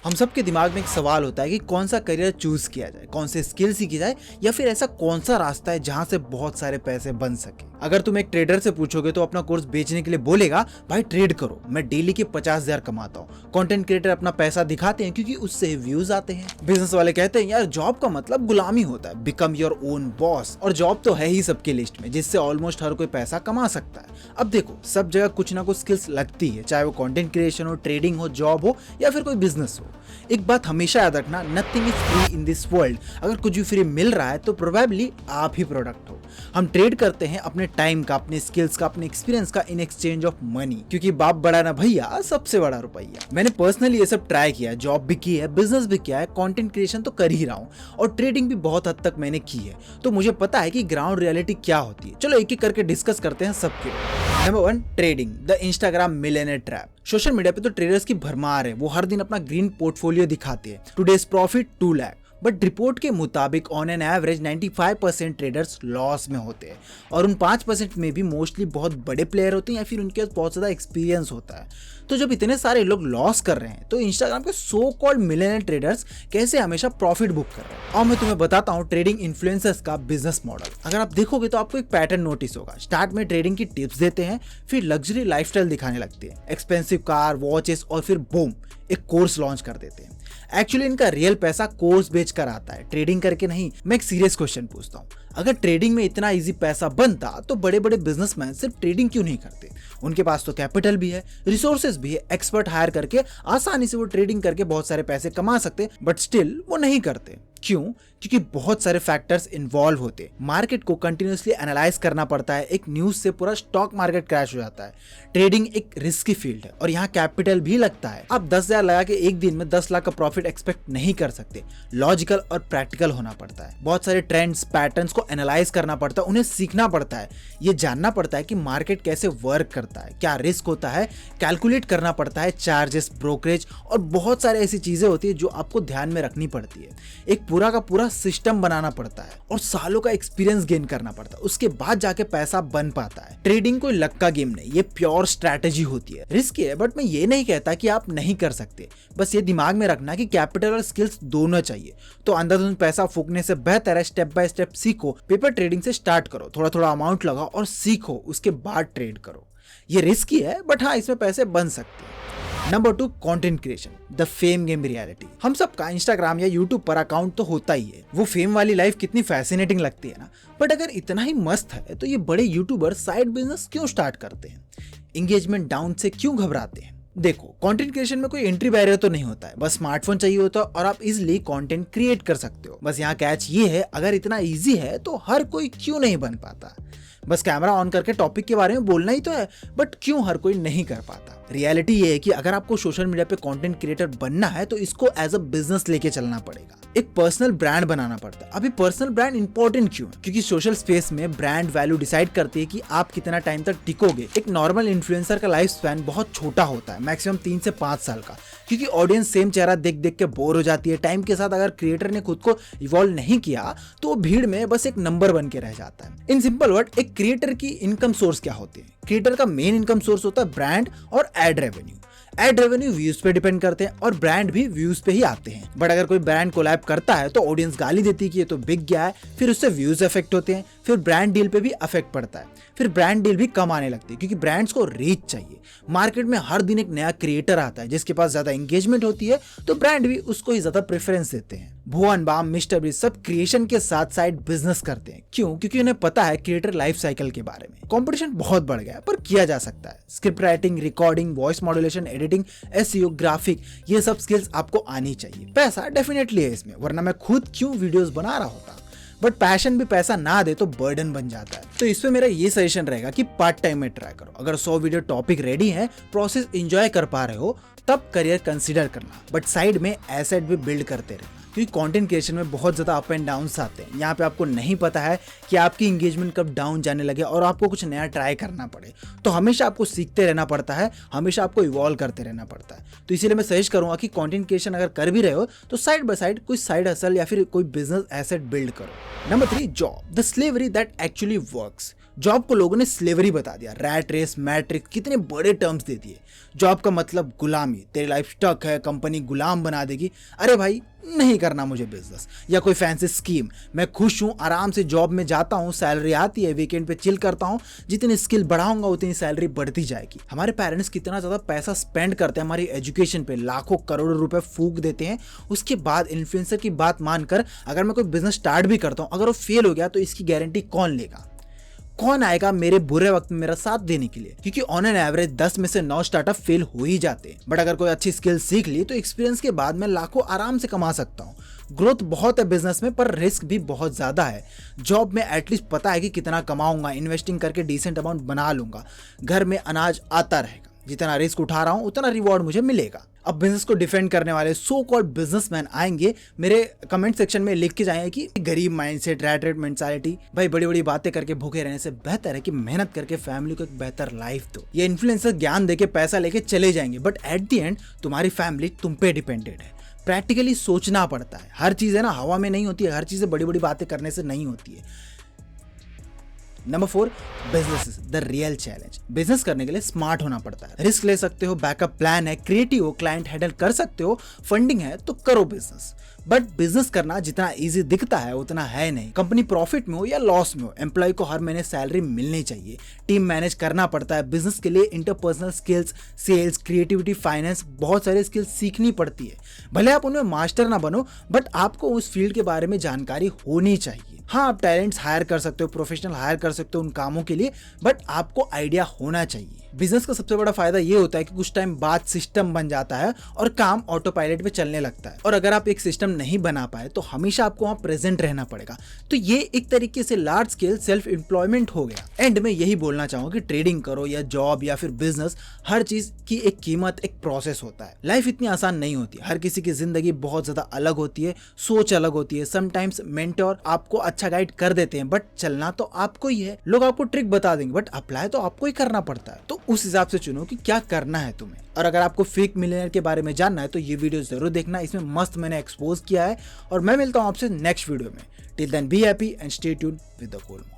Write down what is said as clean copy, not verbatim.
हम सबके दिमाग में एक सवाल होता है कि कौन सा करियर चूज किया जाए, कौन से स्किल सीखी जाए, या फिर ऐसा कौन सा रास्ता है जहां से बहुत सारे पैसे बन सके। अगर तुम एक ट्रेडर से पूछोगे तो अपना कोर्स बेचने के लिए बोलेगा भाई ट्रेड करो, मैं डेली के 50,000 कमाता हूँ। कंटेंट क्रिएटर अपना पैसा दिखाते हैं क्योंकि उससे व्यूज आते हैं। बिजनेस वाले कहते हैं यार जॉब का मतलब गुलामी होता है, बिकम योर ओन बॉस। और जॉब तो है ही सबकी लिस्ट में, जिससे ऑलमोस्ट हर कोई पैसा कमा सकता है। अब देखो, सब जगह कुछ ना कुछ स्किल्स लगती है, चाहे वो कंटेंट क्रिएशन हो, ट्रेडिंग हो, जॉब हो, या फिर कोई बिजनेस हो। एक बात हमेशा याद रखना, nothing is free in this world. अगर कुछ भी फ्री मिल रहा है तो प्रोबेबली आप ही प्रोडक्ट हो। हम ट्रेड करते हैं अपने टाइम का, अपने स्किल्स का, अपने एक्सपीरियंस का इन एक्सचेंज ऑफ मनी, क्योंकि बाप बड़ा ना भैया, सबसे बड़ा रुपया। मैंने पर्सनली ये सब ट्राई किया, जॉब भी की है, बिजनेस भी किया है, कंटेंट क्रिएशन तो कर ही रहा हूँ, और ट्रेडिंग भी बहुत हद तक मैंने की है। तो मुझे पता है कि ग्राउंड रियलिटी क्या होती है। चलो एक एक करके डिस्कस करते हैं सबके। Number 1, trading, the Instagram millionaire trap. Social media पे तो ट्रेडर्स की भरमार है, वो हर दिन अपना ग्रीन पोर्टफोलियो दिखाते हैं। Today's profit 2 lakh, but report के मुताबिक on an average 95% traders loss में होते हैं, और उन 5% में भी मोस्टली बहुत बड़े प्लेयर होते हैं या फिर उनके पास बहुत ज़्यादा एक्सपीरियंस होता है। तो जब इतने सारे लोग लॉस कर रहे हैं तो इंस्टाग्राम के सो कॉल्ड मिलियनेयर ट्रेडर्स कैसे हमेशा प्रॉफिट बुक कर रहे हैं। और मैं तुम्हें बताता हूँ ट्रेडिंग इन्फ्लुएंसर्स का बिजनेस मॉडल। अगर आप देखोगे तो आपको एक पैटर्न नोटिस होगा। स्टार्ट में ट्रेडिंग की टिप्स देते हैं, फिर लग्जरी लाइफस्टाइल दिखाने लगते हैं, एक्सपेंसिव कार, वॉचेस, और फिर बूम एक कोर्स लॉन्च कर देते हैं। एक्चुअली इनका रियल पैसा कोर्स बेचकर आता है, ट्रेडिंग करके नहीं। मैं एक सीरियस क्वेश्चन पूछता हूँ, अगर ट्रेडिंग में इतना इजी पैसा बनता तो बड़े बड़े बिजनेसमैन सिर्फ ट्रेडिंग क्यों नहीं करते? उनके पास तो कैपिटल भी है, रिसोर्सेज भी है, एक्सपर्ट हायर करके आसानी से वो ट्रेडिंग करके बहुत सारे पैसे कमा सकते, बट स्टिल वो नहीं करते। क्यों? क्योंकि बहुत सारे फैक्टर्स इन्वॉल्व होते। मार्केट को कंटिन्यूसली एनालाइज करना पड़ता है, एक न्यूज से पूरा स्टॉक मार्केट क्रैश हो जाता है। ट्रेडिंग एक रिस्की फील्ड है और यहाँ कैपिटल भी लगता है। आप 10,000 लगा के एक दिन में 10 लाख का प्रॉफिट एक्सपेक्ट नहीं कर सकते। लॉजिकल और प्रैक्टिकल होना पड़ता है, बहुत सारे ट्रेंड्स, पैटर्न्स को एनालाइज करना पड़ता है, उन्हें सीखना पड़ता है, ये जानना पड़ता है कि मार्केट कैसे वर्क करता है, क्या रिस्क होता है, कैलकुलेट करना पड़ता है, चार्जेस, ब्रोकरेज, और बहुत सारी ऐसी चीजें होती है जो आपको ध्यान में रखनी पड़ती है। एक पूरा का पूरा सिस्टम बनाना पड़ता है और सालों का एक्सपीरियंस गेन करना पड़ता है, उसके बाद जाके पैसा बन पाता है। ट्रेडिंग कोई लक का गेम नहीं, ये प्योर स्ट्रैटेजी होती है। रिस्की है, बट मैं ये नहीं कहता कि आप नहीं कर सकते। बस ये दिमाग में रखना कि कैपिटल और स्किल्स दोनों चाहिए। तो अंधाधुंध पैसा फूकने से बेहतर है स्टेप बाय स्टेप सीखो। पेपर ट्रेडिंग से स्टार्ट करो, थोड़ा थोड़ा अमाउंट लगाओ और सीखो, उसके बाद ट्रेड करो। ये रिस्की है, बट हाँ, इसमें पैसे बन सकते हैं। Number 2, content creation, the fame game reality. हम सबका इंस्टाग्राम या यूट्यूब पर अकाउंट तो होता ही है। वो फेम वाली लाइफ कितनी फैसिनेटिंग लगती है ना। बट अगर इतना ही मस्त है तो ये बड़े यूट्यूबर साइड बिजनेस क्यों स्टार्ट करते हैं? एंगेजमेंट डाउन से क्यों घबराते हैं? देखो, कंटेंट क्रिएशन में कोई एंट्री बैरियर तो नहीं होता है, बस स्मार्टफोन चाहिए होता है और आप इजिली कंटेंट क्रिएट कर सकते हो। बस यहाँ कैच ये है, अगर इतना इजी है तो हर कोई क्यों नहीं बन पाता? बस कैमरा ऑन करके टॉपिक के बारे में बोलना ही तो है, बट क्यों हर कोई नहीं कर पाता? रियलिटी ये है कि अगर आपको सोशल मीडिया पे कंटेंट क्रिएटर बनना है तो इसको एज अ बिजनेस लेके चलना पड़ेगा। एक पर्सनल ब्रांड बनाना पड़ता है। अभी पर्सनल ब्रांड इंपॉर्टेंट क्यों है? क्योंकि सोशल स्पेस में ब्रांड वैल्यू डिसाइड करती है कि आप कितना टाइम तक टिकोगे। एक नॉर्मल इन्फ्लुएंसर का लाइफ स्पैन बहुत छोटा होता है, मैक्सिमम 3 से 5 साल का, क्योंकि ऑडियंस सेम चेहरा देख देख के बोर हो जाती है। टाइम के साथ अगर क्रिएटर ने खुद को इवॉल्व नहीं किया तो भीड़ में बस एक नंबर बन के रह जाता है। इन सिंपल वर्ड, एक क्रिएटर की इनकम सोर्स क्या होती है? क्रिएटर का मेन इनकम सोर्स होता है ब्रांड और ad revenue. Ad revenue views पे डिपेंड करते हैं और ब्रांड भी व्यूज पे ही आते हैं। बट अगर कोई ब्रांड कोलैब करता है तो ऑडियंस गाली देती है कि ये तो बिक गया है, फिर उससे व्यूज अफेक्ट होते हैं, फिर ब्रांड डील पे भी अफेक्ट पड़ता है, फिर ब्रांड डील भी कम आने लगती है क्योंकि ब्रांड्स को रीच चाहिए। मार्केट में हर दिन एक नया क्रिएटर आता है जिसके पास ज्यादा एंगेजमेंट होती है, तो ब्रांड भी उसको ही ज्यादा प्रेफरेंस देते हैं। भुवन बाम, मिस्टर बीस्ट सब क्रिएशन के साथ साइड बिजनेस करते हैं। क्यों? क्योंकि उन्हें पता है क्रिएटर लाइफ साइकिल के बारे में। कंपटीशन बहुत बढ़ गया है, पर किया जा सकता है। Script writing, recording, voice modulation, editing, SEO, graphic, ये सब स्किल्स आपको आनी चाहिए। पैसा डेफिनेटली है इसमें, वरना मैं खुद क्यों वीडियोस बना रहा होता। बट पैशन भी पैसा ना दे तो बर्डन बन जाता है। तो इसमें मेरा ये सजेशन रहेगा कि पार्ट टाइम में ट्राई करो। अगर 100 वीडियो टॉपिक रेडी है, प्रोसेस एंजॉय कर पा रहे हो, तब करियर कंसीडर करना। बट साइड में एसेट भी बिल्ड करते रहना, क्योंकि कंटेंट क्रिएशन में बहुत ज़्यादा अप एंड डाउन्स आते हैं। यहाँ पे आपको नहीं पता है कि आपकी इंगेजमेंट कब डाउन जाने लगे और आपको कुछ नया ट्राई करना पड़े। तो हमेशा आपको सीखते रहना पड़ता है, हमेशा आपको इवॉल्व करते रहना पड़ता है। तो इसीलिए मैं सजेस्ट करूँगा कि कंटेंट क्रिएशन अगर कर भी रहे हो तो साइड बाय साइड कोई साइड हसल या फिर कोई बिजनेस एसेट बिल्ड करो। Number 3, job, the slavery that actually works. Job को लोगों ने स्लेवरी बता दिया, रैट रेस, मैट्रिक्स, कितने बड़े टर्म्स दे दिए। जॉब का मतलब गुलामी, तेरी लाइफ स्टक है, कंपनी गुलाम बना देगी। अरे भाई नहीं करना मुझे बिजनेस। या कोई फैंसी स्कीम, मैं खुश हूँ, आराम से जॉब में जाता हूँ, सैलरी आती है, वीकेंड पे चिल करता हूँ, जितनी स्किल बढ़ाऊंगा उतनी सैलरी बढ़ती जाएगी। हमारे पेरेंट्स कितना ज्यादा पैसा स्पेंड करते हैं हमारी एजुकेशन पे, लाखों करोड़ों रुपए फूक देते हैं। उसके बाद इन्फ्लुएंसर की बात मानकर अगर मैं कोई बिजनेस स्टार्ट भी करता हूँ, अगर वो फेल हो गया तो इसकी गारंटी कौन लेगा? कौन आएगा मेरे बुरे वक्त में मेरा साथ देने के लिए? क्योंकि ऑन एन एवरेज 10 में से 9 स्टार्टअप फेल हो ही जाते हैं। बट अगर कोई अच्छी स्किल सीख ली तो एक्सपीरियंस के बाद मैं लाखों आराम से कमा सकता हूँ। ग्रोथ बहुत है बिजनेस में, पर रिस्क भी बहुत ज्यादा है। जॉब में एटलीस्ट पता है कि कितना कमाऊंगा, इन्वेस्टिंग करके डिसेंट अमाउंट बना लूंगा, घर में अनाज आता रहेगा, जितना रिस्क उठा रहा हूं उतना रिवॉर्ड मुझे मिलेगा। अब बिजनेस को डिफेंड करने वाले सो कॉल्ड बिजनेसमैन आएंगे, मेरे कमेंट सेक्शन में लिख के जाएंगे कि गरीब माइंडसेट, रैट रेट मेंटालिटी। भाई बड़ी बड़ी बातें करके भूखे रहने से बेहतर है कि मेहनत करके फैमिली को एक बेहतर लाइफ दो। ये इन्फ्लुएंसर ज्ञान देके पैसा लेके चले जाएंगे, बट एट द एंड तुम्हारी फैमिली तुम पे डिपेंडेड है। प्रैक्टिकली सोचना पड़ता है। हर चीज है ना हवा में नहीं होती है, हर चीजें बड़ी बड़ी बातें करने से नहीं होती है। Number 4, business is the real challenge. Business करने के लिए स्मार्ट होना पड़ता है, रिस्क ले सकते हो, बैकअप प्लान है, क्रिएटिव हो, क्लाइंट हैंडल कर सकते हो, फंडिंग है तो करो बिजनेस। बट बिजनेस करना जितना इजी दिखता है उतना है नहीं। कंपनी प्रॉफिट में हो या लॉस में हो, एम्प्लॉय को हर महीने सैलरी मिलनी चाहिए, टीम मैनेज करना पड़ता है। बिजनेस के लिए interpersonal skills, sales, creativity, finance, बहुत सारे स्किल्स सीखनी पड़ती है। भले आप उनमें मास्टर ना बनो, बट आपको उस फील्ड के बारे में जानकारी होनी चाहिए। हाँ, आप टैलेंट्स हायर कर सकते हो, प्रोफेशनल हायर कर सकते हो उन कामों के लिए, बट आपको आइडिया होना चाहिए। बिजनेस का सबसे बड़ा फायदा ये होता है कि कुछ टाइम बाद सिस्टम बन जाता है और काम ऑटो पायलट पे चलने लगता है। और अगर आप एक सिस्टम नहीं बना पाए तो हमेशा आपको वहां प्रेजेंट रहना पड़ेगा। तो ये एक तरीके से लार्ज स्केल सेल्फ एम्प्लॉयमेंट हो गया। एंड में यही बोलना चाहूंगा कि ट्रेडिंग करो या जॉब या फिर बिजनेस, हर चीज की एक कीमत, एक प्रोसेस होता है। लाइफ इतनी आसान नहीं होती, हर किसी की जिंदगी बहुत ज्यादा अलग होती है, सोच अलग होती है। समटाइम्स मेंटोर आपको अच्छा गाइड कर देते हैं, बट चलना तो आपको ही है। लोग आपको ट्रिक बता देंगे, बट अप्लाई तो आपको ही करना पड़ता है। तो उस हिसाब से चुनो कि क्या करना है तुम्हें। और अगर आपको फेक मिलियनेयर के बारे में जानना है तो ये वीडियो जरूर देखना, इसमें मस्त मैंने एक्सपोज किया है। और मैं मिलता हूं आपसे नेक्स्ट वीडियो में। Till then be happy and stay tuned with the gold.